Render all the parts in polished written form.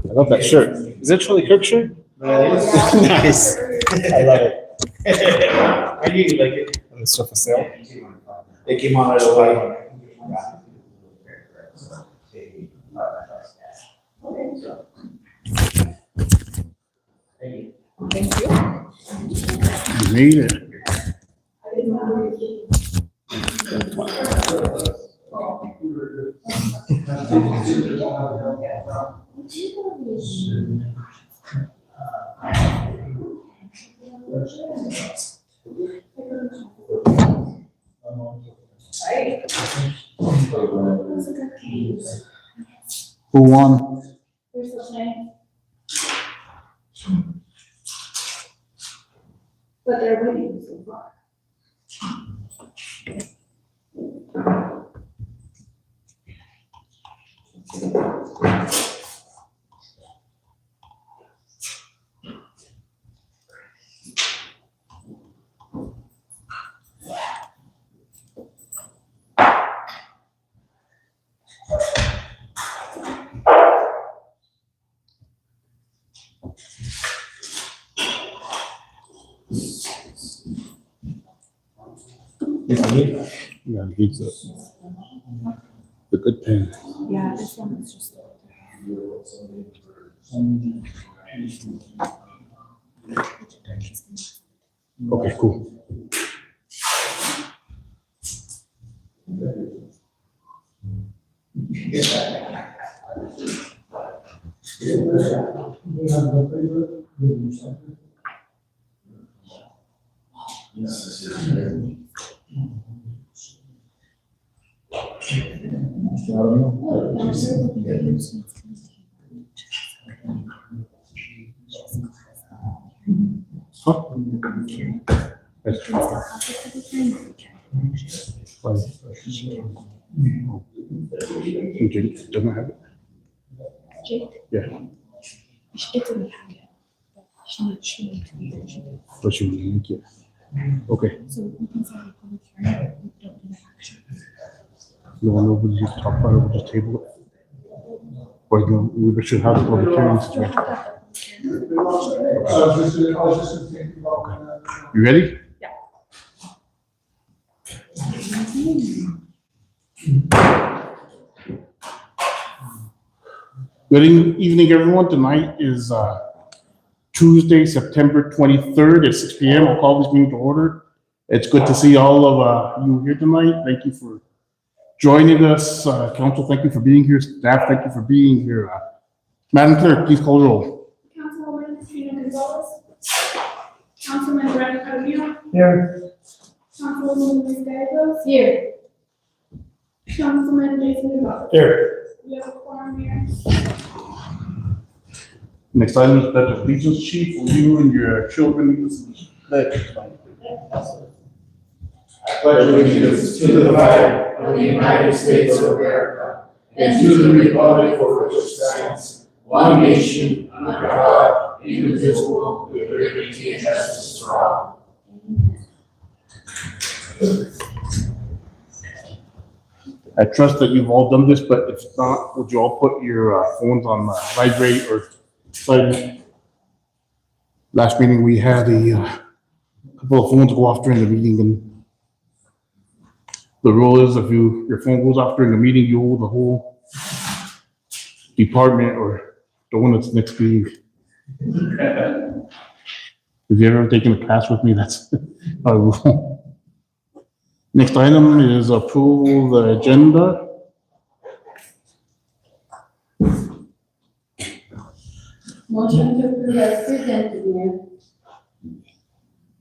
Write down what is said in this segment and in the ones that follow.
I love that shirt. Is that Charlie Kirk shirt? Nice. I love it. I knew you like it. And it's still for sale. They came on at a light. Thank you. You made it. Who won? But they're winning so far. Yeah, he's the good pen. Yeah, this one is just. Okay, cool. Huh? That's true. Jake doesn't have it. Jake? Yeah, It doesn't have it. She needs to be here. but she will link it. Okay. So we can say a public hearing, but we don't do the action. You want to over the top part, we'll just table it. Or you, we should have the public hearing situation. You ready? Yeah. Good evening, everyone. Tonight is Tuesday, September 23rd at 6 p.m. I'll call this meeting to order. It's good to see all of you here tonight. Thank you for joining us. Council, thank you for being here. Staff, thank you for being here. Madam Clerk, please call the roll. Councilwoman Christina Gonzalez. Councilman Brandon Carabino. Here. Councilwoman Luis Gallegos. Here. Councilman Jason Gonzalez. Here. We have a quorum here. Next item is pledge of allegiance. Chief, will you and your children pledge? I pledge allegiance to the flag of the United States of America and to the republic for which it stands, one nation, under God, indivisible, with liberty and justice for all. I trust that you've all done this, but if not, would you all put your phones on vibrate or silent? Last meeting, we had a couple of phones go off during the meeting, and the rule is if your phone goes off during the meeting, you owe the whole department or the one that's next to you. If you've ever taken a class with me, that's how I roll. Next item is approval of the agenda. Motion to approve as presented, Mayor.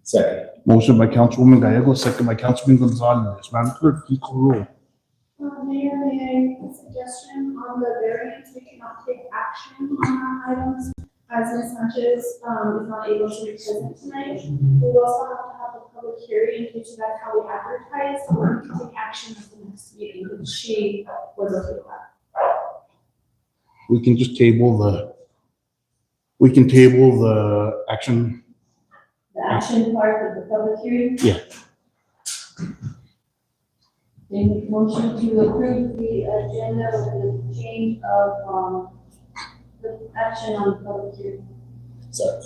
Second. Motion by Councilwoman Gallego, second by Councilman Gonzalez. Madam Clerk, please call the roll. Mayor, may I make a suggestion on the variance? We cannot take action on our items as Ms. Sanchez is not able to be present tonight. We will also have to have a public hearing due to that's how we advertise. So we can take action at the next meeting, which she was okay with that. We can just table the action. The action part of the public hearing? Yeah. Then motion to approve the agenda with the change of, the action on the public hearing. Sorry.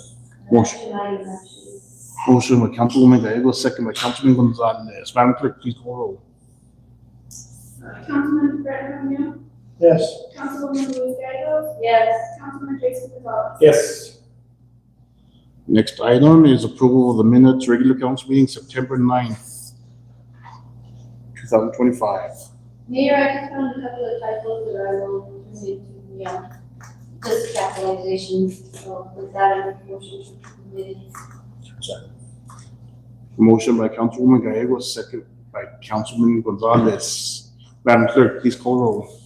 Motion. Action item, actually. Motion by Councilwoman Gallego, second by Councilman Gonzalez. Madam Clerk, please call the roll. Councilman Fred Romeo, Yes. Councilwoman Luis Gallego, Yes. Councilman Jason Gonzalez. Yes. Next item is approval of the minutes, regular council meeting, September 9th, 2025. Mayor, I just found a couple of typos that I will need to, just capitalizations, so with that, I make a motion to approve the minutes. Motion by Councilwoman Gallego, second by Councilman Gonzalez. Madam Clerk, please call the roll.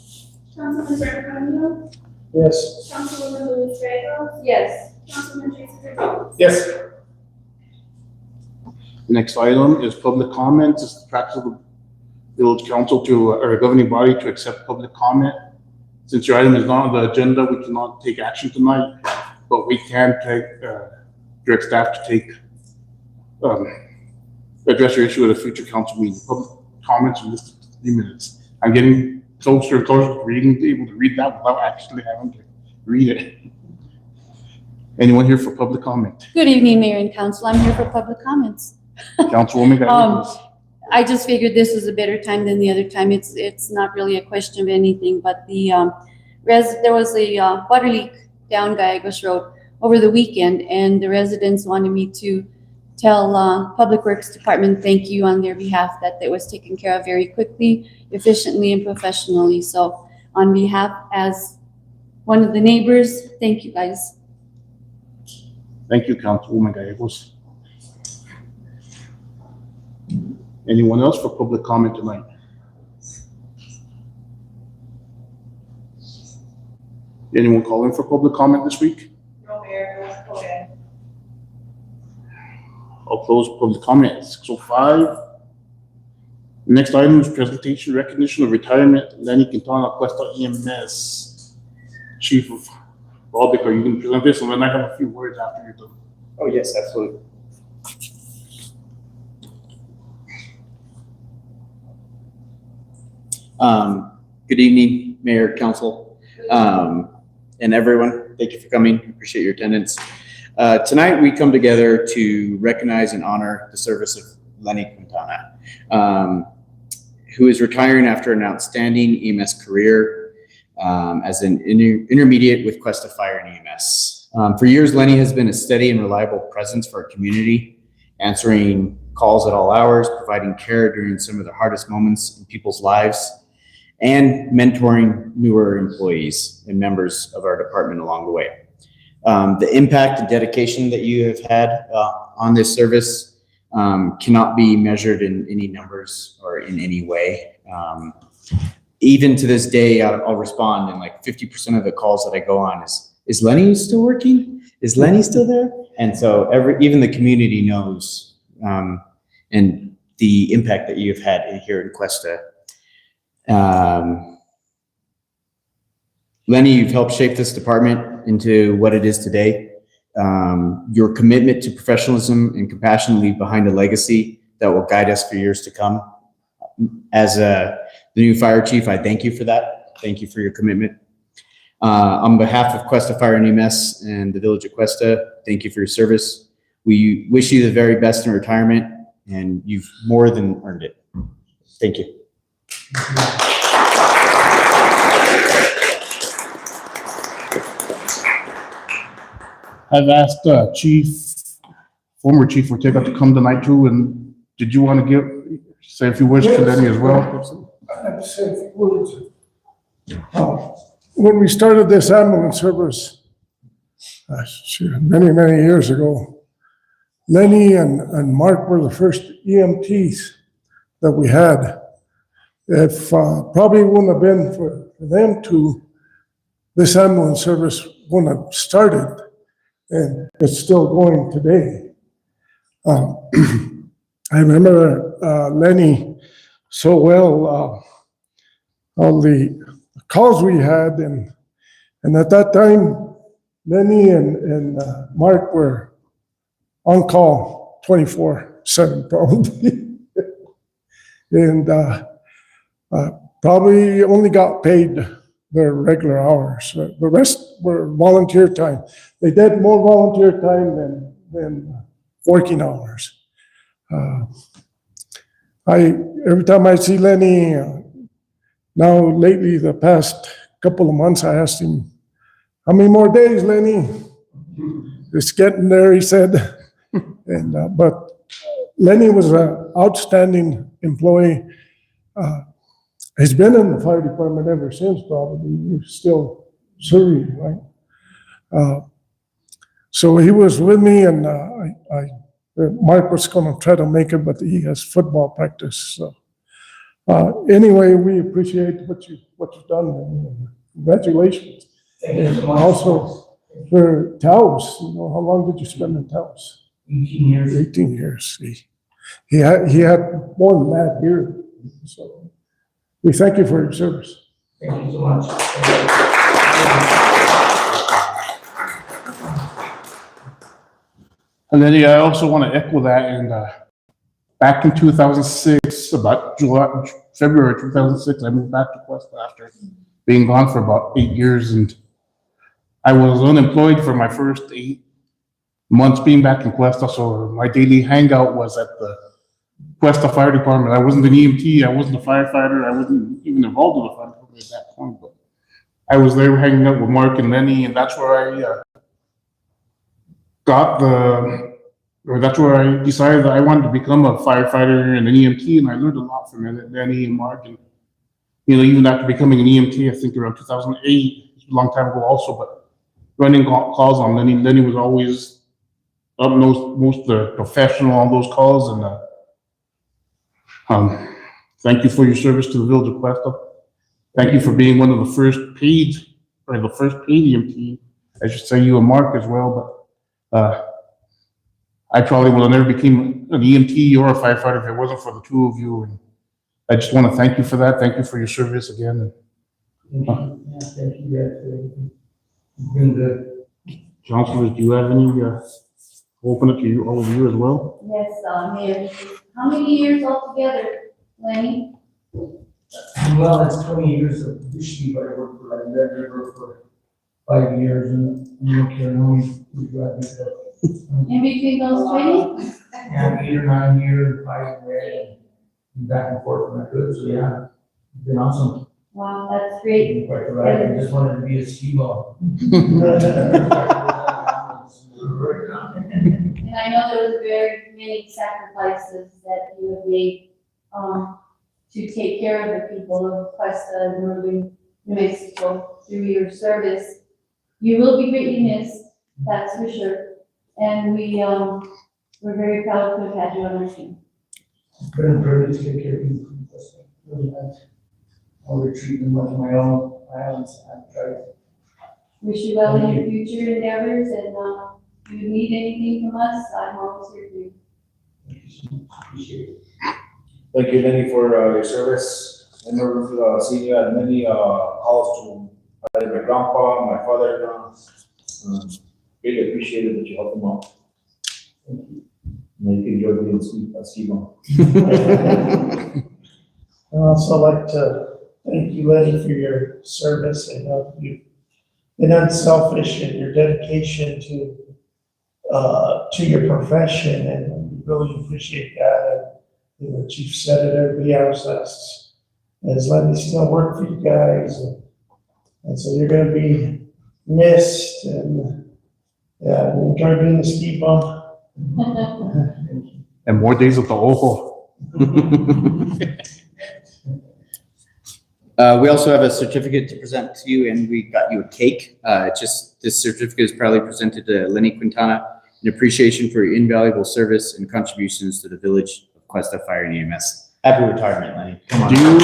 Councilman Fred Romeo, Yes. Councilwoman Luis Gallego, Yes. Councilman Jason Gonzalez. Yes. Next item is public comments. It's the practice of the village council or a governing body to accept public comment. Since your item is not on the agenda, we cannot take action tonight, but we can direct staff to take, address your issue at a future council meeting. Public comments in just 3 minutes. I'm getting closer and closer to able to read that without actually having to read it. Anyone here for public comment? Good evening, Mayor and Council. I'm here for public comments. Councilwoman Gallego. I just figured this was a better time than the other time. It's not really a question of anything, but there was a water leak down Gallegos Road over the weekend, and the residents wanted me to tell Public Works Department thank you on their behalf, that it was taken care of very quickly, efficiently, and professionally. So on behalf, as one of the neighbors, thank you guys. Thank you, Councilwoman Gallegos. Anyone else for public comment tonight? Anyone calling for public comment this week? No, Mayor, go ahead. I'll close public comment at 6:05. Next item is presentation recognition of retirement, Lenny Quintana, Questa EMS. Chief of Baltic, are you going to present this? And then I have a few words after you're done. Oh, yes, absolutely. Good evening, Mayor, Council, and everyone. Thank you for coming. Appreciate your attendance. Tonight, we come together to recognize and honor the service of Lenny Quintana, who is retiring after an outstanding EMS career as an intermediate with Questa Fire and EMS. For years, Lenny has been a steady and reliable presence for our community, answering calls at all hours, providing care during some of the hardest moments in people's lives, and mentoring newer employees and members of our department along the way. The impact and dedication that you have had on this service cannot be measured in any numbers or in any way. Even to this day, I'll respond, and like 50% of the calls that I go on is Lenny still working? Is Lenny still there? And so even the community knows and the impact that you've had here in Questa. Lenny, you've helped shape this department into what it is today. Your commitment to professionalism and compassion leave behind a legacy that will guide us for years to come. As the new fire chief, I thank you for that. Thank you for your commitment. On behalf of Questa Fire and EMS and the Village of Questa, thank you for your service. We wish you the very best in retirement, and you've more than earned it. Thank you. I've asked former Chief Ortega to come tonight too, and did you want to say a few words to Lenny as well? I have to say a few words. When we started this ambulance service, many, many years ago. Lenny and Mark were the first EMTs that we had. If probably wouldn't have been for them two, this ambulance service wouldn't have started, and it's still going today. I remember Lenny so well, all the calls we had, and at that time, Lenny and Mark were on call 24/7 probably. And probably only got paid their regular hours. The rest were volunteer time. They did more volunteer time than working hours. Every time I see Lenny, now lately, the past couple of months, I asked him, "How many more days, Lenny?" It's getting there, he said. But Lenny was an outstanding employee. He's been in the fire department ever since, probably. He's still serving, right? So he was with me, and Mark was going to try to make it, but he has football practice. So anyway, we appreciate what you've done, and congratulations. Thank you so much. And also for Taos, how long did you spend in Taos? 18 years. 18 years. He had more than that here. So we thank you for your service. Thank you so much. And then, I also want to echo that. And back in 2006, about February 2006, I moved back to Questa after being gone for about 8 years. And I was unemployed for my first 8 months being back in Questa. So my daily hangout was at the Questa Fire Department. I wasn't an EMT, I wasn't a firefighter, I wasn't even involved in the fire department at that point, but I was there hanging out with Mark and Lenny, and that's where that's where I decided that I wanted to become a firefighter and an EMT, and I learned a lot from Lenny and Mark. And even after becoming an EMT, I think around 2008, it's a long time ago also, but running calls on Lenny was always up most professional on those calls. And thank you for your service to the village of Questa. Thank you for being one of the first paid EMT. I should say you and Mark as well, but I probably would have never became an EMT or a firefighter if it wasn't for the two of you. And I just want to thank you for that. Thank you for your service again. Thank you. Yeah, thank you guys for everything. It's been good. Councilors, do you have any, open it to you, all of you as well? Yes, Mayor. How many years altogether, Lenny? Well, it's 20 years of this but I worked for like that for 5 years, and I don't care how many years. In between those 20? Yeah, 8 or 9 years, 5 years, and back and forth when I could. So yeah, it's been awesome. Wow, that's great. Quite right. I just wanted to be a ski ball. And I know there was very many sacrifices that you have made to take care of the people of Questa and northern New Mexico through your service. You will be greatly missed, that's for sure. And we're very proud to have had you on our team. It's been a privilege to take care of people from Questa. Really nice. I'll retreat them like my own islands. I've tried. Wish you well in your future endeavors, and if you need anything from us, I'm always here for you. Thank you so much. Appreciate it. Thank you, Lenny, for your service. I remember seeing you at many calls to my grandpa, my father. Really appreciated that you helped them out. Thank you. And you can enjoy being a ski bum. I'd also like to thank you, Lenny, for your service. I know you've been unselfish in your dedication to your profession, and we really appreciate that. And what you've said at everybody else as Lenny's still work for you guys, and so you're going to be missed. And yeah, enjoy being a ski bum. And more days at the Ojo. We also have a certificate to present to you, and we got you a cake. This certificate is proudly presented to Lenny Quintana in appreciation for your invaluable service and contributions to the village of Questa Fire and EMS. Happy retirement, Lenny. Come on. Do you,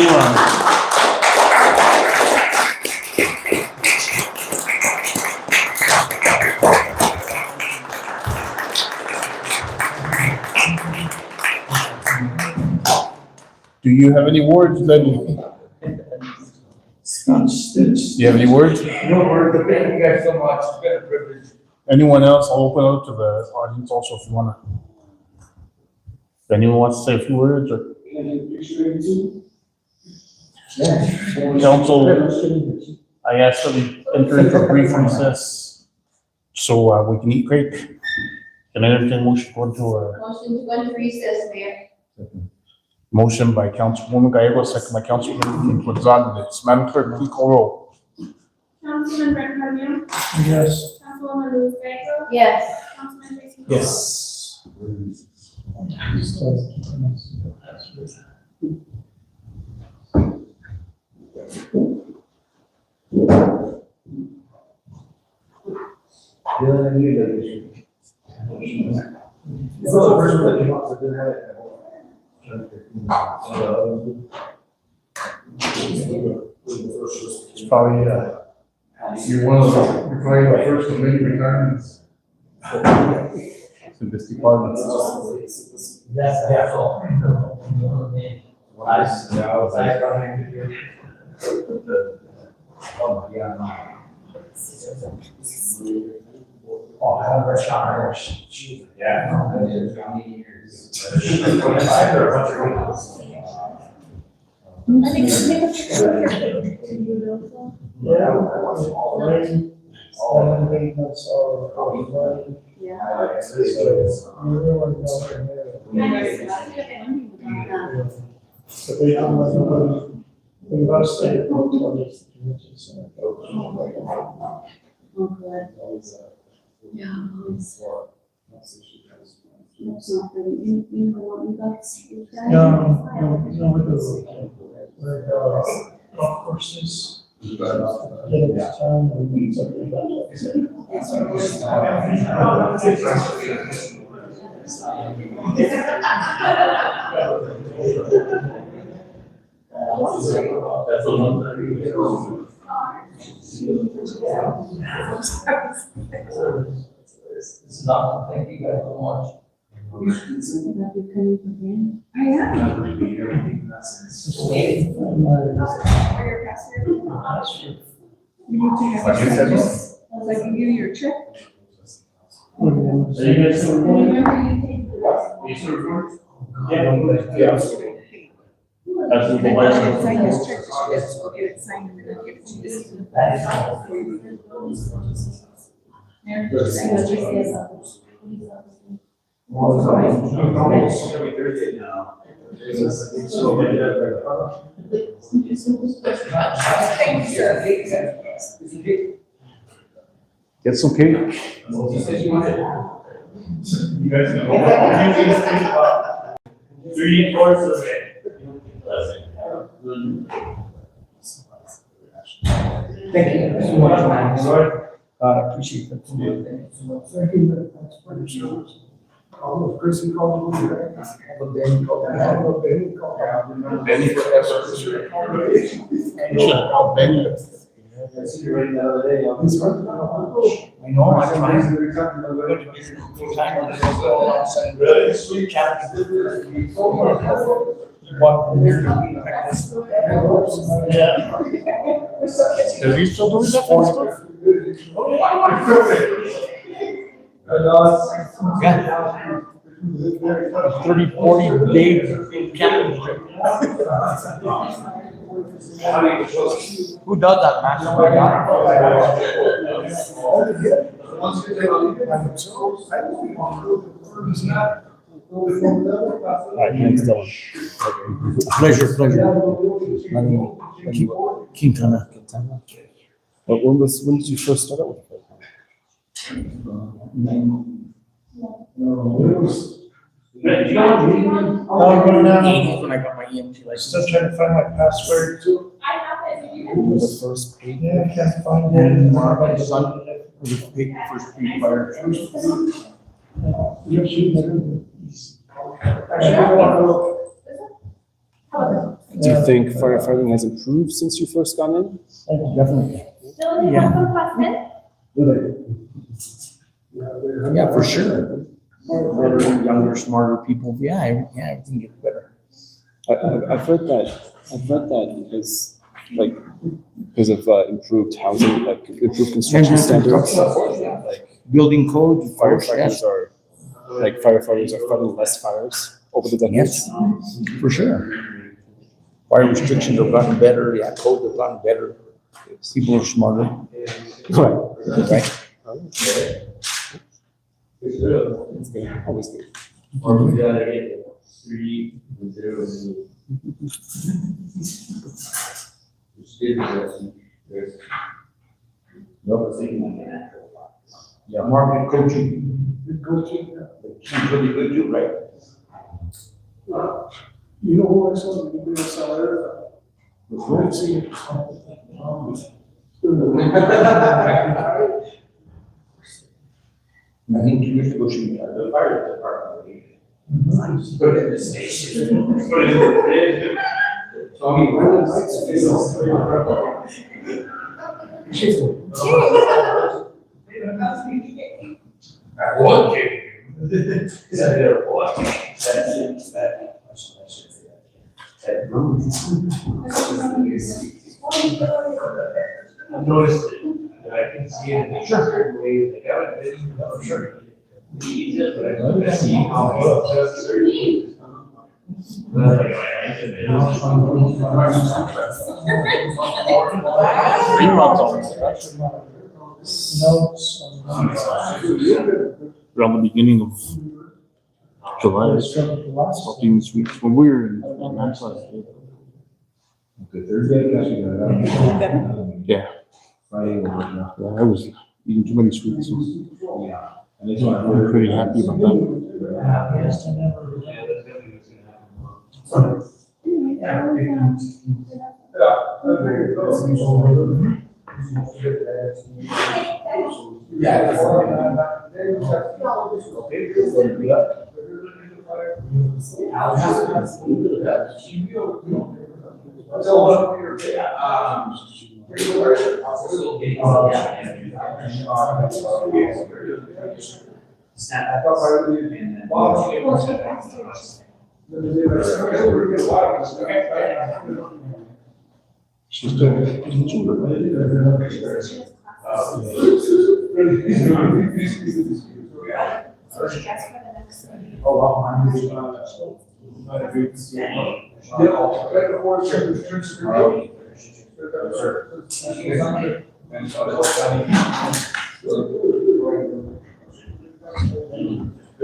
do you have any words, Lenny? Do you have any words? No word, but thank you guys so much. It's been a privilege. Anyone else? I'll open it up to the audience also if you wanna. If anyone wants to say a few words or council, I asked them to enter into a brief recess so we can eat cake. Can I entertain motion to go into a Motion to go into recess, Mayor. motion by Councilwoman Gallego, second by Councilwoman Gonzalez. Madam Clerk, please call roll. Councilman Bernardino, Yes. Councilwoman Luz Gallego, Yes. Councilman Tracy. Yes. It's probably, you're probably the first of many retirements in this department. That's definitely. Oh, how much hours? Yeah. So they don't want to, we must stay at home till this. Yeah. It's not really, you know what we got? No, we're golf courses. Get it this time, we need something about It's not, thank you guys so much. I am. You need to have a check. So I can give you your check. Remember you paid for this. Sign this check, just go get it signed and then I'll give it to you. Get some cake. You guys know. 3/4 of it. Thank you so much, man. Appreciate that. Thank you so much. Thank you. Chrissy called me. Benny called me. Benny forever. You should call Benny. I see you right the other day. I know, I'm trying. Really? Sweet cat. Yeah. Is he still doing that kind of stuff? Yeah. 30, 40 day camping trip. Who does that, Max? Oh my Pleasure. Quintana. But when did you first start out with it? When I got my EMT license. Still trying to find my password. I have The first page. Yeah, I can't find And, it. first page fire. You're shooting Do you think firefighting has improved since you first got in? Definitely. Dylan, you have some questions? Yeah, for sure. Better, younger, smarter people. Yeah, everything gets better. I've read that because of improved housing, like improved construction standards, Like building code, firefighters are fighting less fires over the decades. Yes, for sure. Fire restrictions have gotten better, yeah, codes have gotten better. People are smarter. Right. Right? It's good. Always good. Or we gotta get 3 0. Yeah, marketing, coaching. Good coaching. She's really good too, right? You know who I saw, you been a seller? I think you used to go shoot the fire department. Put it in the station. Put it in the fridge. So I one kid. Is that there? What? I noticed it, and I can see it in the shirt, the way they got it, in the shirt. But I couldn't see how it was. Around the beginning of July, something this week, when we were in Atlanta. Okay, Thursday, Yeah, Friday, yeah, I was eating too many sweets, so yeah. I'm pretty happy about that. She's still.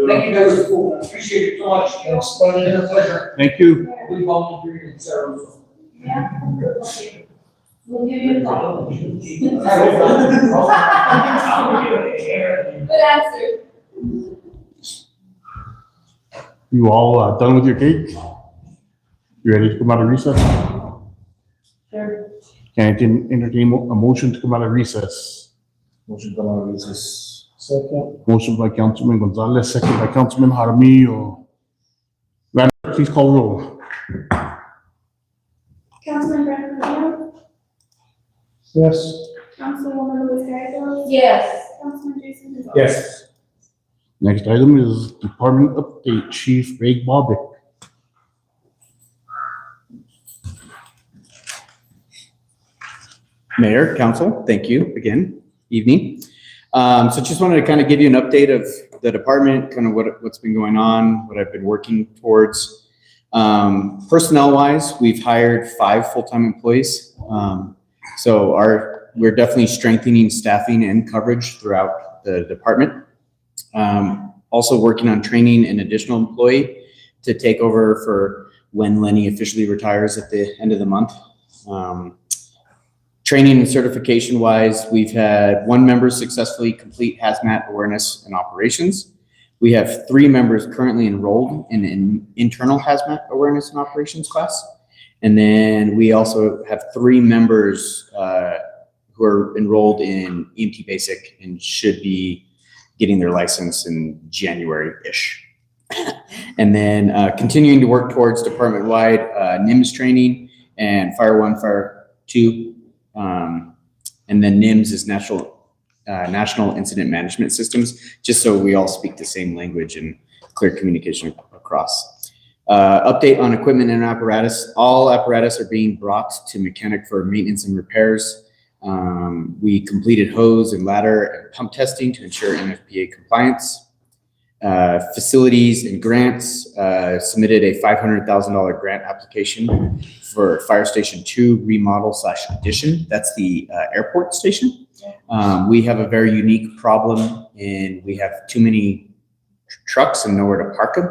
Thank you guys, appreciate it so much. Thanks, buddy. It's a pleasure. Thank you. We volunteered in Sarah. Yeah. We'll give you a call. Good answer. You all done with your cake? You ready to come out of recess? Sure. Can I entertain a motion to come out of recess? Motion come out of recess. Second. Motion by Councilman Gonzalez, second by Councilman Jaramillo. Madam, please call roll. Councilman Brandon Romero, Yes. Councilwoman Luis Gallegos. Yes. Councilman Jason Gonzalez. Yes. Next item is department update, Chief Ray Bobick. Mayor, council, thank you again. Evening. So just wanted to kind of give you an update of the department, kind of what's been going on, what I've been working towards. Personnel wise, we've hired 5 full-time employees. So we're definitely strengthening staffing and coverage throughout the department. Also working on training an additional employee to take over for when Lenny officially retires at the end of the month. Training and certification wise, we've had 1 member successfully complete hazmat awareness and operations. We have 3 members currently enrolled in an internal hazmat awareness and operations class. And then we also have 3 members who are enrolled in EMT Basic and should be getting their license in January-ish. And then continuing to work towards department-wide NIMS training and Fire 1, Fire 2. And then NIMS is National Incident Management Systems, just so we all speak the same language and clear communication across. Update on equipment and apparatus. All apparatus are being brought to mechanic for maintenance and repairs. We completed hose and ladder and pump testing to ensure NFPA compliance. Facilities and grants, submitted a $500,000 grant application for Fire Station 2 remodel/addition. That's the airport station. We have a very unique problem and we have too many trucks and nowhere to park them.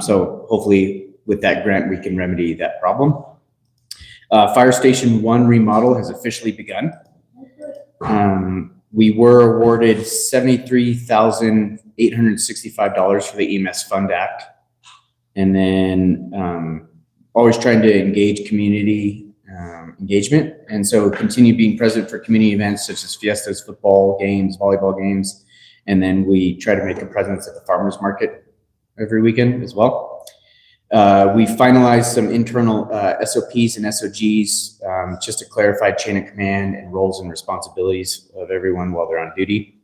So hopefully with that grant, we can remedy that problem. Fire Station 1 remodel has officially begun. We were awarded $73,865 for the EMS Fund Act. And then always trying to engage community engagement. And so continue being present for community events such as fiestas, football games, volleyball games. And then we try to make a presence at the farmers market every weekend as well. We finalized some internal SOPs and SOGs just to clarify chain of command and roles and responsibilities of everyone while they're on duty.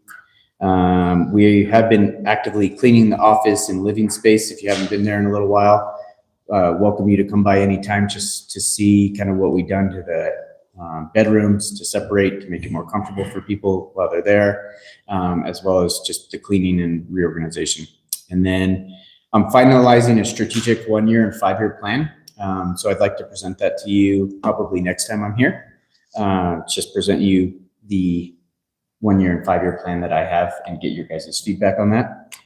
We have been actively cleaning the office and living space. If you haven't been there in a little while, welcome you to come by anytime just to see kind of what we've done to the bedrooms to separate, to make it more comfortable for people while they're there, as well as just the cleaning and reorganization. And then I'm finalizing a strategic 1-year and 5-year plan. So I'd like to present that to you probably next time I'm here. Just present you the 1-year and 5-year plan that I have and get your guys' feedback on that.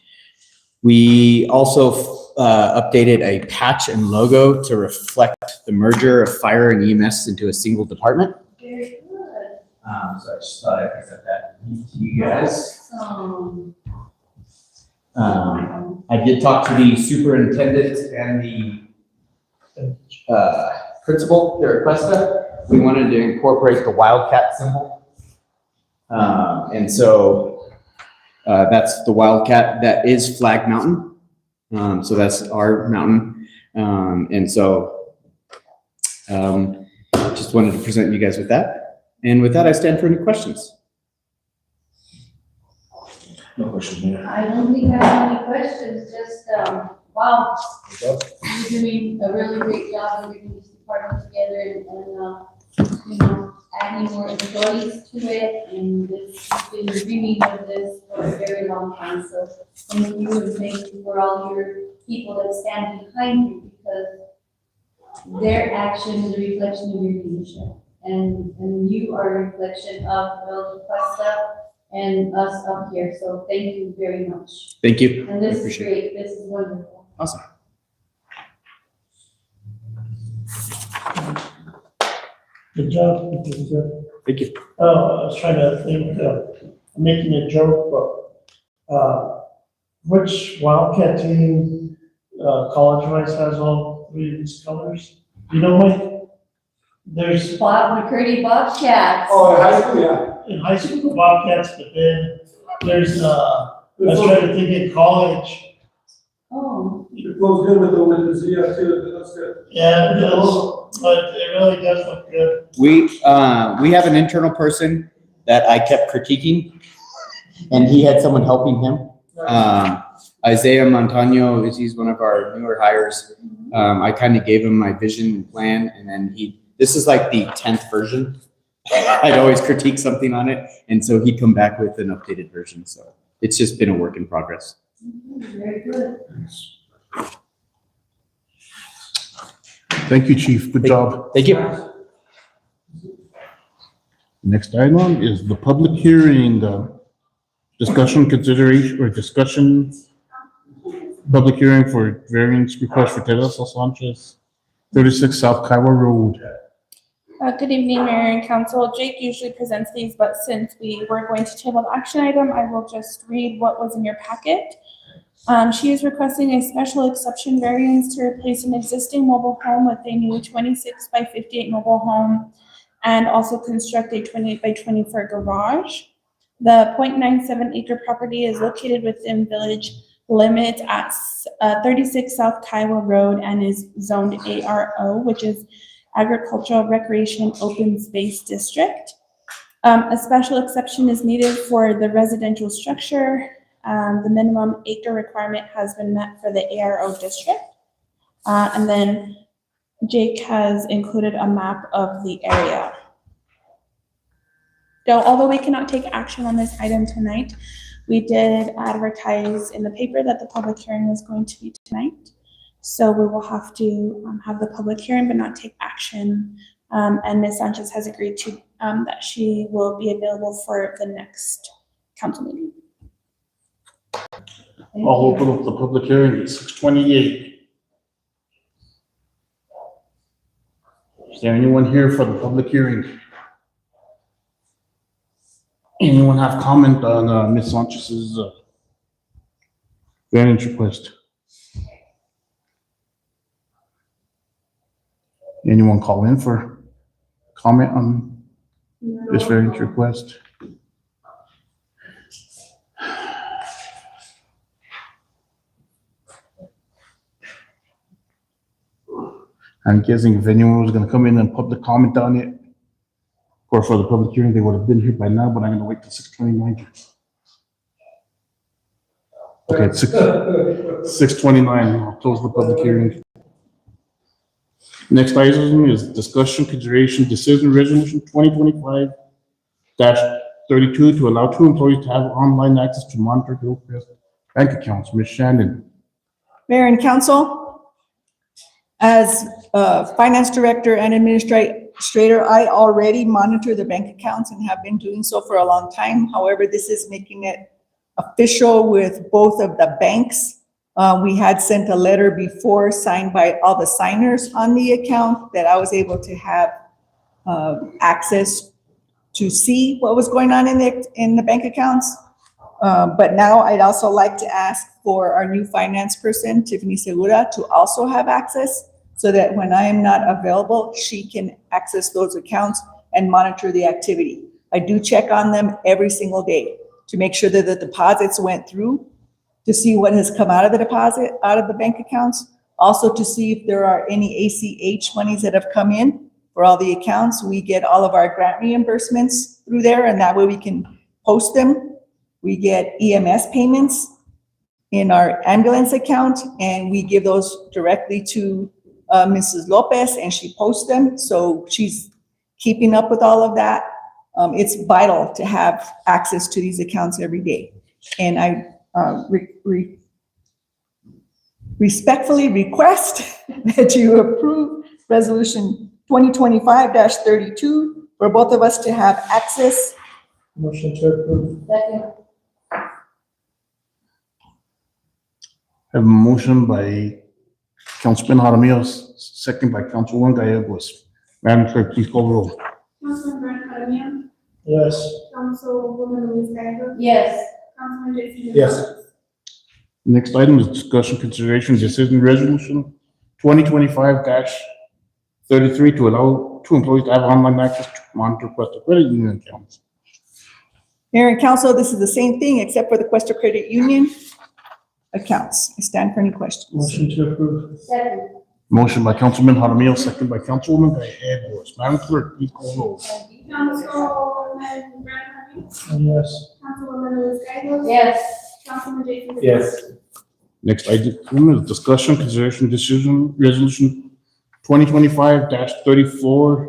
We also updated a patch and logo to reflect the merger of fire and EMS into a single department. Very good. So I just thought I'd present that to you guys. I did talk to the superintendent and the principal there at Questa. We wanted to incorporate the wildcat symbol. And so that's the wildcat that is Flag Mountain. So that's our mountain. And so just wanted to present you guys with that. And with that, I stand for any questions. No questions, Mayor. I don't think I have any questions, just, wow, you're doing a really great job of getting this department together and, you know, adding more employees to it. And this, you've been dreaming of this for a very long time. So thank you, and thank you for all your people that stand behind you, because their action is a reflection of your leadership. And you are a reflection of the Questa and us up here. So thank you very much. Thank you. And this is Appreciate great. This is wonderful. Awesome. Good job. Good job. Thank you. Oh, I was trying to think, I'm making a joke, but, which Wildcat team, college-wise has all 3 of these colors? You know, Mike? There's, Bob McCurdy Bobcats. Oh, in high school, yeah. in high school, the Wildcats, but then there's, I was trying to think in college. Oh, It goes good with the windows, yeah, too, that's good. Yeah, it does, but it really does look good. We have an internal person that I kept critiquing, and he had someone helping him. Isaiah Montano he's one of our newer hires. I kind of gave him my vision and plan, and then this is like the 10th version. I'd always critique something on it, and so he'd come back with an updated version. So it's just been a work in progress. very good. Thank you, Chief. Good job. Thank you. Next item is the public hearing, discussion, consideration, or discussion, public hearing for variance request for Teresa Sanchez, 36 South Kiowa Road. Good evening, Mayor and Council. Jake usually presents these, but since we were going to table the action item, I will just read what was in your packet. She is requesting a special exception variance to replace an existing mobile home with a new 26 by 58 mobile home and also construct a 28 by 24 garage. The 0.97 acre property is located within village limits at 36 South Kiowa Road and is zoned ARO, which is Agricultural Recreation Open Space District. A special exception is needed for the residential structure. The minimum acre requirement has been met for the ARO district. And then Jake has included a map of the area. So although we cannot take action on this item tonight, we did advertise in the paper that the public hearing was going to be tonight. So we will have to have the public hearing but not take action. And Ms. Sanchez has agreed to that she will be available for the next council meeting. I'll open up the public hearing at 6:28. Is there anyone here for the public hearing? Anyone have comment on Ms. Sanchez's variance request? Anyone call in for comment on this variance request? I'm guessing if anyone was gonna come in and public comment on it, or for the public hearing, they would have been here by now, but I'm gonna wait till 6:29. Okay, it's 6:29, I'll close the public hearing. Next item is discussion, consideration, decision, resolution 2025-32 to allow two employees to have online access to monitor Hillcrest bank accounts. Ms. Shannon. Mayor and council, as finance director and administrator, I already monitor the bank accounts and have been doing so for a long time. However, this is making it official with both of the banks. We had sent a letter before signed by all the signers on the account that I was able to have access to see what was going on in the bank accounts. But now I'd also like to ask for our new finance person, Tiffany Segura, to also have access so that when I am not available, she can access those accounts and monitor the activity. I do check on them every single day to make sure that the deposits went through, to see what has come out of the deposit, out of the bank accounts, also to see if there are any ACH monies that have come in for all the accounts. We get all of our grant reimbursements through there, and that way we can post them. We get EMS payments in our ambulance account, and we give those directly to Mrs. Lopez, and she posts them. So she's keeping up with all of that. It's vital to have access to these accounts every day. And I respectfully request that you approve Resolution 2025-32 for both of us to have access. Motion to approve. Have a motion by Councilman Jaramillo, second by Councilwoman Gallegos. Madam Clerk, please call the roll. Councilman Jaramillo, Yes. Councilwoman Luis Gallego, Yes. Councilman Jason. Yes. Next item is discussion, consideration, decision, resolution 2025-33 to allow two employees to have online access to monitor Questa credit union accounts. Mayor and council, this is the same thing except for the Questa Credit Union accounts. I stand for any questions. Motion to approve. Second. Motion by Councilman Jaramillo, second by Councilwoman Gallegos. Madam Clerk, please call the roll. Councilman Jaramillo, Yes. Councilwoman Luis Gallego. Yes. Councilman Jason. Yes. Next item is discussion, consideration, decision, resolution 2025-34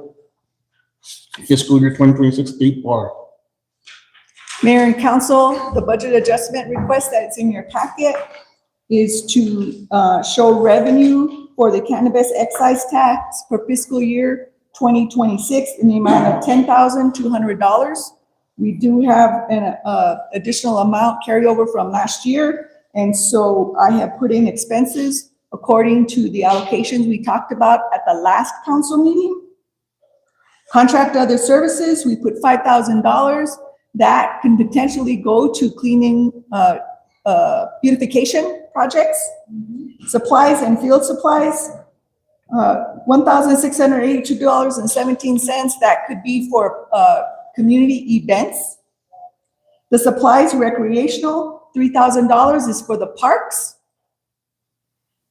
fiscal year 2026 state bar. Mayor and council, the budget adjustment request that's in your packet is to show revenue for the cannabis excise tax for fiscal year 2026 in the amount of $10,200. We do have an additional amount carryover from last year. And so I have put in expenses according to the allocations we talked about at the last council meeting. Contract other services, we put $5,000. That can potentially go to cleaning beautification projects, supplies and field supplies, $1,682.17. That could be for community events. The supplies recreational, $3,000 is for the parks.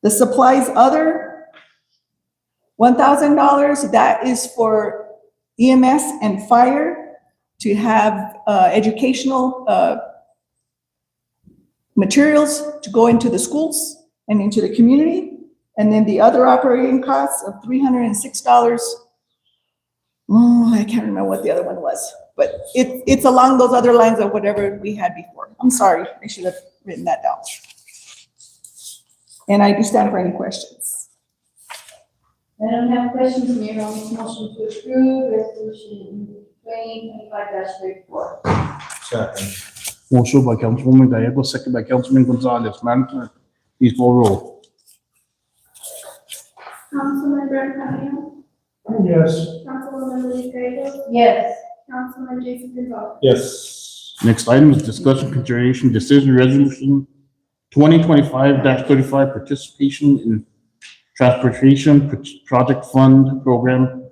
The supplies other, $1,000, that is for EMS and fire to have educational materials to go into the schools and into the community. And then the other operating costs of $306. Oh, I can't remember what the other one was, but it's along those other lines of whatever we had before. I'm sorry, I should have written that down. And I do stand for any questions. I don't have questions, Mayor. I'll make a motion to approve resolution 2025-34. Second. Motion by Councilwoman Gallego, second by Councilman Gonzalez. Madam Clerk, please call roll. Councilman Bernhardt, Yes. Councilwoman Louise Gallego, Yes. Councilman Jason Gonzalez. Yes. Next item is discussion, consideration, decision, resolution 2025-35, participation in transportation project fund program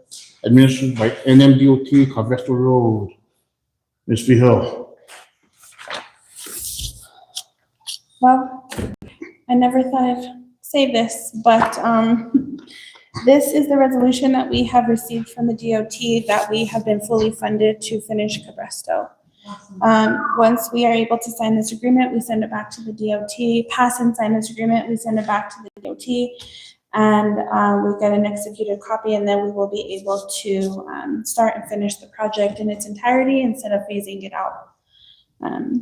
administered by NMDOT Questa Road. Mr. Hill. Well, I never thought I'd say this, but this is the resolution that we have received from the DOT that we have been fully funded to finish Cabresto. Once we are able to sign this agreement, we send it back to the DOT, pass and sign this agreement, we send it back to the DOT, and we get an executed copy, and then we will be able to start and finish the project in its entirety instead of phasing it out.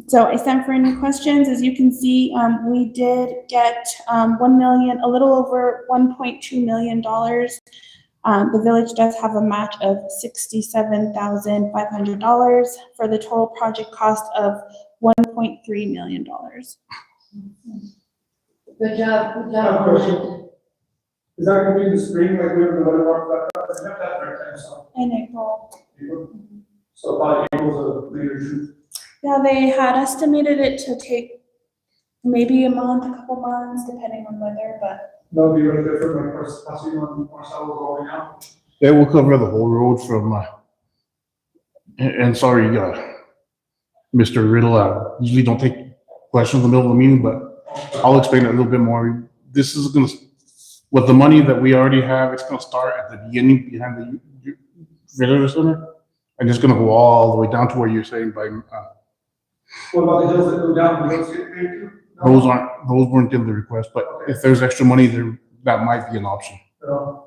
So I stand for any questions. As you can see, we did get a little over $1.2 million. The village does have a match of $67,500 for the total project cost of $1.3 million. Good job, good I have a job. question. Is that gonna be in the spring, like we have the weather mark that, doesn't have that right time, so. In April. So about April's a later June. Yeah, they had estimated it to take maybe a month, a couple months, depending on weather, but That'll be really good for my first, passing on Marcelo rolling out. They will cover the whole road from, and sorry, Mr. Riddle, usually don't take questions in the middle of the meeting, but I'll explain it a little bit more. This is gonna, with the money that we already have, it's gonna start at the beginning behind the visitor center. And it's gonna go all the way down to where you're saying by, What about the hills that go down, the hills get paid too? No? those weren't in the request, but if there's extra money there, that might be an option. No.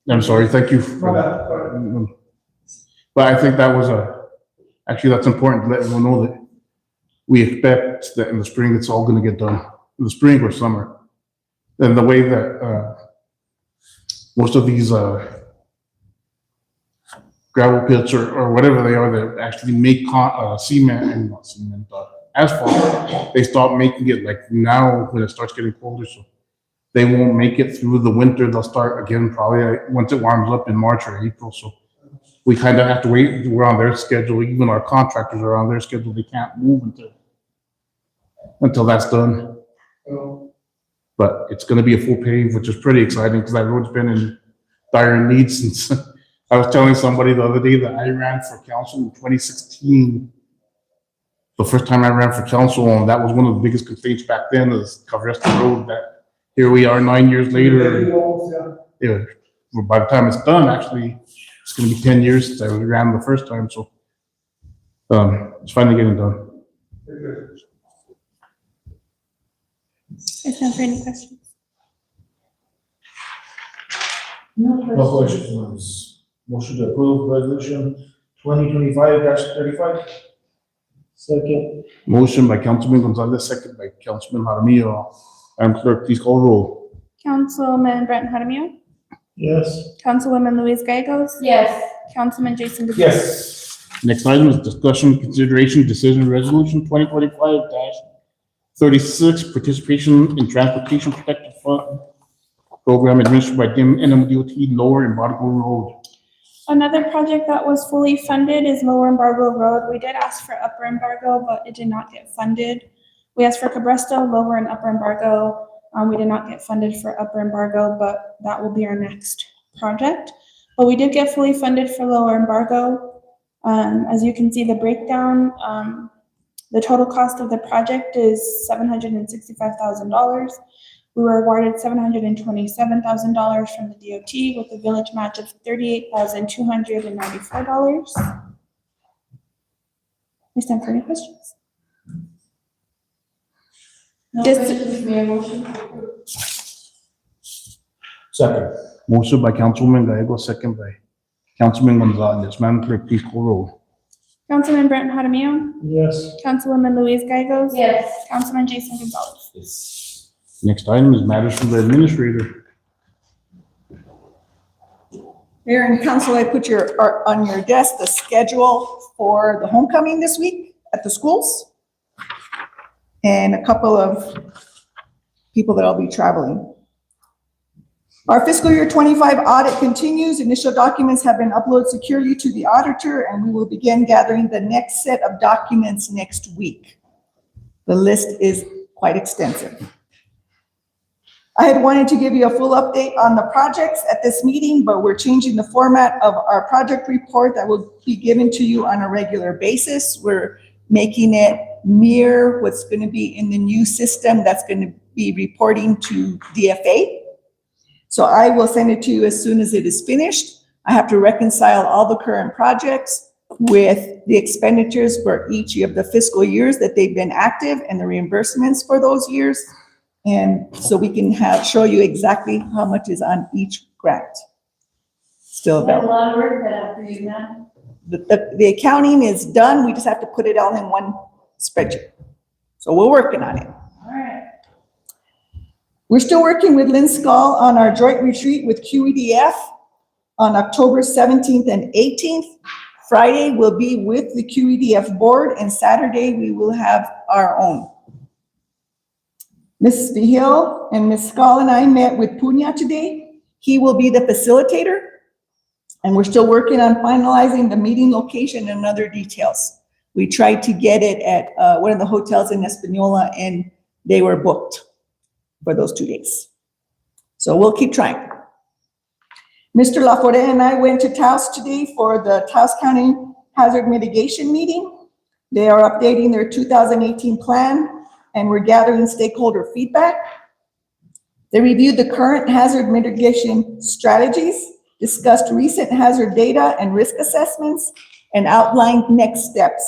I'm sorry, thank you My for bad, that. sorry. But I think that was actually, that's important to let everyone know that we expect that in the spring, it's all gonna get done, in the spring or summer. And the way that, most of these, gravel pits or whatever they are that actually make cement and not cement, asphalt, they stop making it like now when it starts getting colder, so they won't make it through the winter. They'll start again probably once it warms up in March or April. So we kind of have to wait. We're on their schedule. Even our contractors are on their schedule. They can't move until that's done. But it's going to be a full pave, which is pretty exciting because that road's been in dire need since. I was telling somebody the other day that I ran for council in 2016. The first time I ran for council, and that was one of the biggest complaints back then is Questa Road. That here we are 9 years later. Yeah, by the time it's done, actually, it's going to be 10 years since I ran the first time. So it's finally getting done. is there any questions? No No questions. questions. Motion to approve resolution 2025-35. Second. Motion by Councilman Gonzalez, second by Councilman Jaramillo. Madam Clerk, please call roll. Councilman Brent Jaramillo, Yes. Councilwoman Louise Gallegos, Yes. Councilman Jason Gonzalez. Yes. Next item is discussion, consideration, decision, resolution 2025-36, participation in transportation protective fund program administered by NMDOT Lower Embargo Road. Another project that was fully funded is Lower Embargo Road. We did ask for Upper Embargo, but it did not get funded. We asked for Cabresto, Lower and Upper Embargo. We did not get funded for Upper Embargo, but that will be our next project. But we did get fully funded for Lower Embargo. As you can see the breakdown, the total cost of the project is $765,000. We were awarded $727,000 from the DOT with a village match of $38,294. Is there any questions? No Just- questions, Mayor, motion. Second. Motion by Councilwoman Gallego, second by Councilman Gonzalez. Madam Clerk, please call roll. Councilman Brent Jaramillo, Yes. Councilwoman Louise Gagos. Yes. Councilman Jason Gonzalez. Yes. Next item is matters from the administrator. Mayor and council, I put on your desk the schedule for the homecoming this week at the schools. And a couple of people that I'll be traveling. Our fiscal year 25 audit continues. Initial documents have been uploaded securely to the auditor, and we will begin gathering the next set of documents next week. The list is quite extensive. I had wanted to give you a full update on the projects at this meeting, but we're changing the format of our project report that will be given to you on a regular basis. We're making it mirror what's going to be in the new system that's going to be reporting to DFA. So I will send it to you as soon as it is finished. I have to reconcile all the current projects with the expenditures for each of the fiscal years that they've been active and the reimbursements for those years. And so we can show you exactly how much is on each grant. Still Got a available. lot of work cut out for you, man. The accounting is done. We just have to put it all in one spreadsheet. So we're working on it. All right. We're still working with Lynn Skull on our joint retreat with QEDF on October 17th and 18th. Friday will be with the QEDF board, and Saturday we will have our own. Ms. Vihil and Ms. Skull and I met with Punya today. He will be the facilitator, and we're still working on finalizing the meeting location and other details. We tried to get it at one of the hotels in Espanola, and they were booked for those 2 days. So we'll keep trying. Mr. Lafore and I went to Taos today for the Taos County Hazard Mitigation meeting. They are updating their 2018 plan, and we're gathering stakeholder feedback. They reviewed the current hazard mitigation strategies, discussed recent hazard data and risk assessments, and outlined next steps.